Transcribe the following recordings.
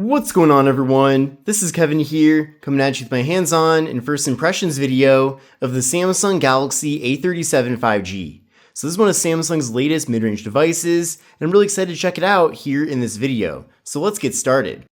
What's going on, everyone? This is Kevin here, coming at you with my hands-on and first impressions video of the Samsung Galaxy A37 5G. So this is one of Samsung's latest mid-range devices, and I'm really excited to check it out here in this video. So let's get started.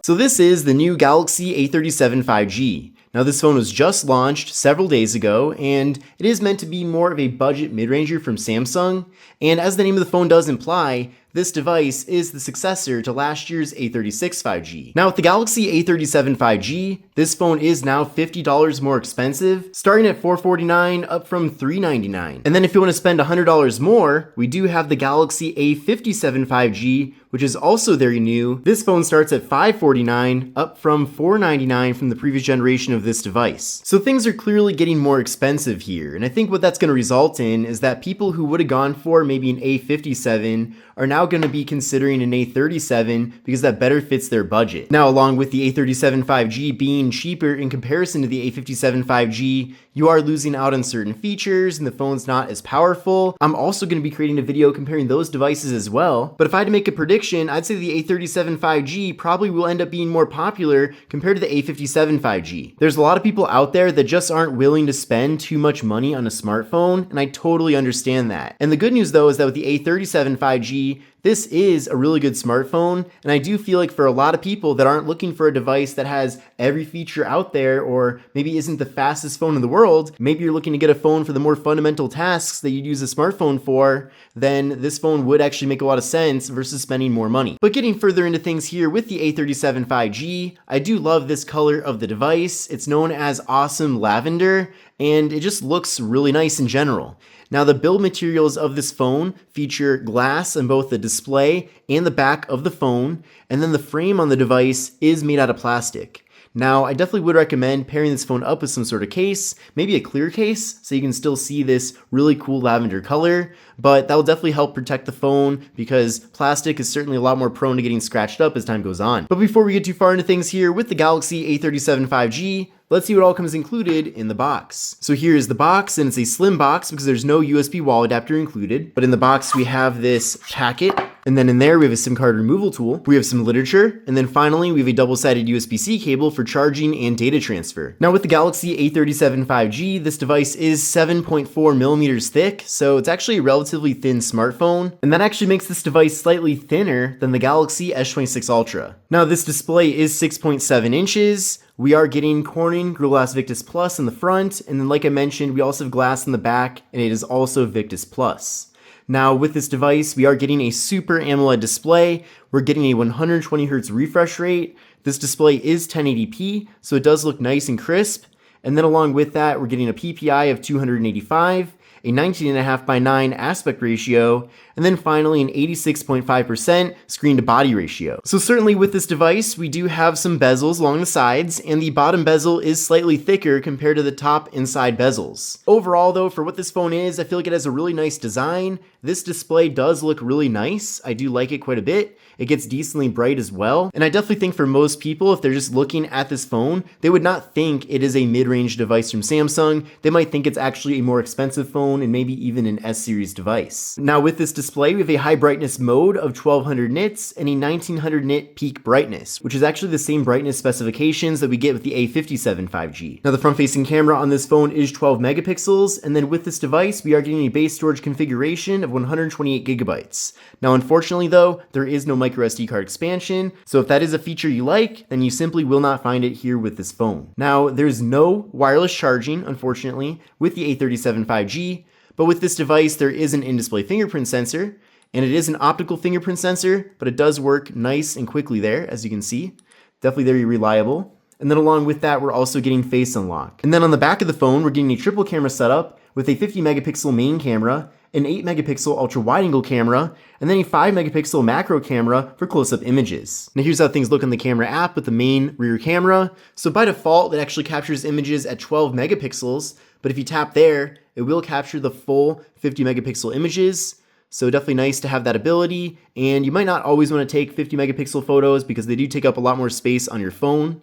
So this is the new Galaxy A37 5G. Now this phone was just launched several days ago, and it is meant to be more of a budget mid-ranger from Samsung, and as the name of the phone does imply, this device is the successor to last year's A36 5G. Now with the Galaxy A37 5G, this phone is now $50 more expensive, starting at $449 up from $399. And then if you want to spend $100 more, we do have the Galaxy A57 5G, which is also very new. This phone starts at $549 up from $499 from the previous generation of this device. So things are clearly getting more expensive here, and I think what that's going to result in is that people who would have gone for maybe an A57 are now going to be considering an A37 because that better fits their budget. Now, along with the A37 5G being cheaper in comparison to the A57 5G, you are losing out on certain features and the phone's not as powerful. I'm also going to be creating a video comparing those devices as well, but if I had to make a prediction, I'd say the A37 5G probably will end up being more popular compared to the A57 5G. There's a lot of people out there that just aren't willing to spend too much money on a smartphone, and I totally understand that. And the good news though is that with the A37 5G, this is a really good smartphone, and I do feel like for a lot of people that aren't looking for a device that has every feature out there or maybe isn't the fastest phone in the world, maybe you're looking to get a phone for the more fundamental tasks that you'd use a smartphone for, then this phone would actually make a lot of sense versus spending more money. But getting further into things here with the A37 5G, I do love this color of the device. It's known as Awesome Lavender, and it just looks really nice in general. Now the build materials of this phone feature glass on both the display and the back of the phone, and then the frame on the device is made out of plastic. Now, I definitely would recommend pairing this phone up with some sort of case, maybe a clear case, so you can still see this really cool lavender color, but that will definitely help protect the phone because plastic is certainly a lot more prone to getting scratched up as time goes on. But before we get too far into things here with the Galaxy A37 5G, let's see what all comes included in the box. So here is the box, and it's a slim box because there's no USB wall adapter included. But in the box we have this packet, and then in there we have a SIM card removal tool. We have some literature, and then finally we have a double-sided USB-C cable for charging and data transfer. Now with the Galaxy A37 5G, this device is 7.4 millimeters thick, so it's actually a relatively thin smartphone, and that actually makes this device slightly thinner than the Galaxy S26 Ultra. Now this display is 6.7 inches. We are getting Corning Gorilla Glass Victus Plus in the front, and then like I mentioned, we also have glass in the back, and it is also Victus Plus. Now with this device, we are getting a Super AMOLED display. We're getting a 120Hz refresh rate. This display is 1080p, so it does look nice and crisp. And then along with that, we're getting a PPI of 285, a 19.5:9 aspect ratio, and then finally an 86.5% screen to body ratio. So certainly with this device, we do have some bezels along the sides, and the bottom bezel is slightly thicker compared to the top and side bezels. Overall though, for what this phone is, I feel like it has a really nice design. This display does look really nice. I do like it quite a bit. It gets decently bright as well. And I definitely think for most people, if they're just looking at this phone, they would not think it is a mid-range device from Samsung. They might think it's actually a more expensive phone and maybe even an S-series device. Now with this display, we have a high brightness mode of 1200 nits and a 1900 nit peak brightness, which is actually the same brightness specifications that we get with the A57 5G. Now the front-facing camera on this phone is 12 megapixels, and then with this device, we are getting a base storage configuration of 128 gigabytes. Now unfortunately though, there is no microSD card expansion, so if that is a feature you like, then you simply will not find it here with this phone. Now there's no wireless charging, unfortunately, with the A37 5G, but with this device there is an in-display fingerprint sensor, and it is an optical fingerprint sensor, but it does work nice and quickly there, as you can see. Definitely very reliable. And then along with that, we're also getting face unlock. And then on the back of the phone, we're getting a triple camera setup with a 50 megapixel main camera, an 8 megapixel ultra wide angle camera, and then a 5 megapixel macro camera for close-up images. Now here's how things look on the camera app with the main rear camera. So by default, it actually captures images at 12 megapixels, but if you tap there, it will capture the full 50 megapixel images. So definitely nice to have that ability, and you might not always want to take 50 megapixel photos because they do take up a lot more space on your phone.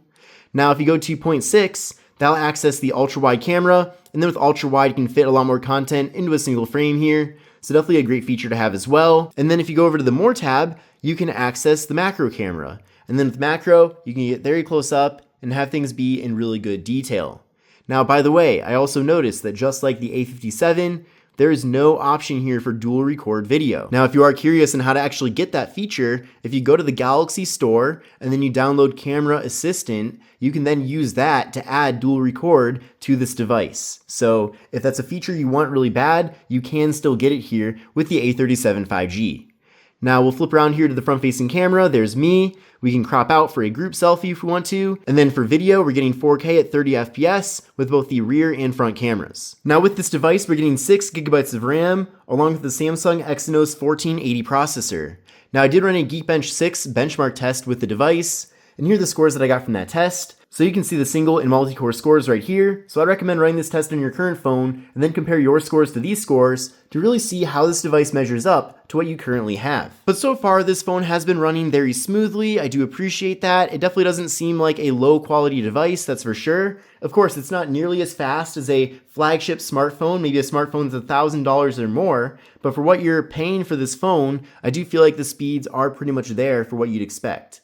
Now if you go to 0.6, that'll access the ultra wide camera, and then with ultra wide you can fit a lot more content into a single frame here. So definitely a great feature to have as well. And then if you go over to the More tab, you can access the macro camera. And then with macro, you can get very close up and have things be in really good detail. Now, by the way, I also noticed that just like the A57, there is no option here for dual record video. Now, if you are curious on how to actually get that feature, if you go to the Galaxy store and then you download Camera Assistant, you can then use that to add dual record to this device. So if that's a feature you want really bad, you can still get it here with the A37 5G. Now we'll flip around here to the front-facing camera. There's me. We can crop out for a group selfie if we want to. And then for video, we're getting 4K at 30 FPS with both the rear and front cameras. Now with this device, we're getting 6 GB of RAM along with the Samsung Exynos 1480 processor. Now I did run a Geekbench 6 benchmark test with the device, and here are the scores that I got from that test. So you can see the single and multi-core scores right here. So I'd recommend running this test on your current phone and then compare your scores to these scores to really see how this device measures up to what you currently have. But so far, this phone has been running very smoothly. I do appreciate that. It definitely doesn't seem like a low quality device, that's for sure. Of course, it's not nearly as fast as a flagship smartphone, maybe a smartphone that's $1,000 or more. But for what you're paying for this phone, I do feel like the speeds are pretty much there for what you'd expect.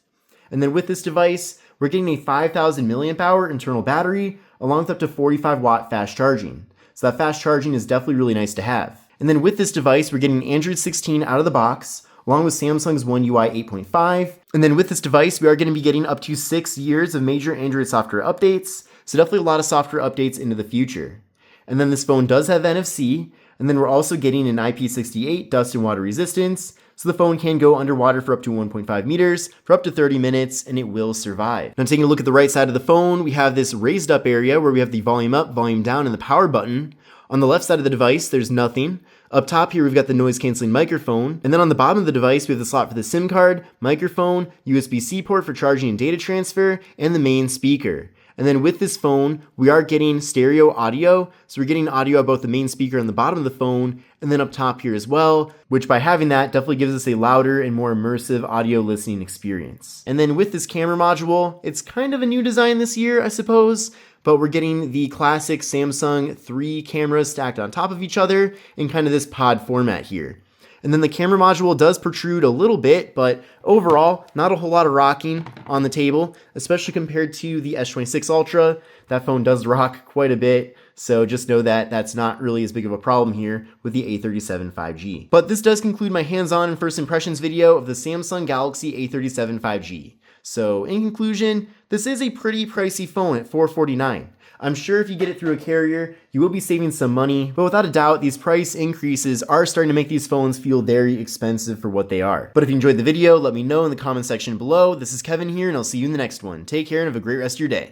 And then with this device, we're getting a 5,000 milliamp hour internal battery along with up to 45 watt fast charging. So that fast charging is definitely really nice to have. And then with this device, we're getting Android 16 out of the box along with Samsung's One UI 8.5. And then with this device, we are going to be getting up to 6 years of major Android software updates. So definitely a lot of software updates into the future. And then this phone does have NFC. And then we're also getting an IP68 dust and water resistance. So the phone can go underwater for up to 1.5 meters for up to 30 minutes and it will survive. Now taking a look at the right side of the phone, we have this raised up area where we have the volume up, volume down, and the power button. On the left side of the device, there's nothing. Up top here, we've got the noise canceling microphone. And then on the bottom of the device, we have the slot for the SIM card, microphone, USB-C port for charging and data transfer, and the main speaker. And then with this phone, we are getting stereo audio. So we're getting audio about the main speaker on the bottom of the phone and then up top here as well, which by having that definitely gives us a louder and more immersive audio listening experience. And then with this camera module, it's kind of a new design this year, I suppose, but we're getting the classic Samsung 3 cameras stacked on top of each other in kind of this pod format here. And then the camera module does protrude a little bit, but overall, not a whole lot of rocking on the table, especially compared to the S26 Ultra. That phone does rock quite a bit, so just know that that's not really as big of a problem here with the A37 5G. But this does conclude my hands-on and first impressions video of the Samsung Galaxy A37 5G. So in conclusion, this is a pretty pricey phone at $449. I'm sure if you get it through a carrier, you will be saving some money, but without a doubt, these price increases are starting to make these phones feel very expensive for what they are. But if you enjoyed the video, let me know in the comment section below. This is Kevin here, and I'll see you in the next one. Take care and have a great rest of your day.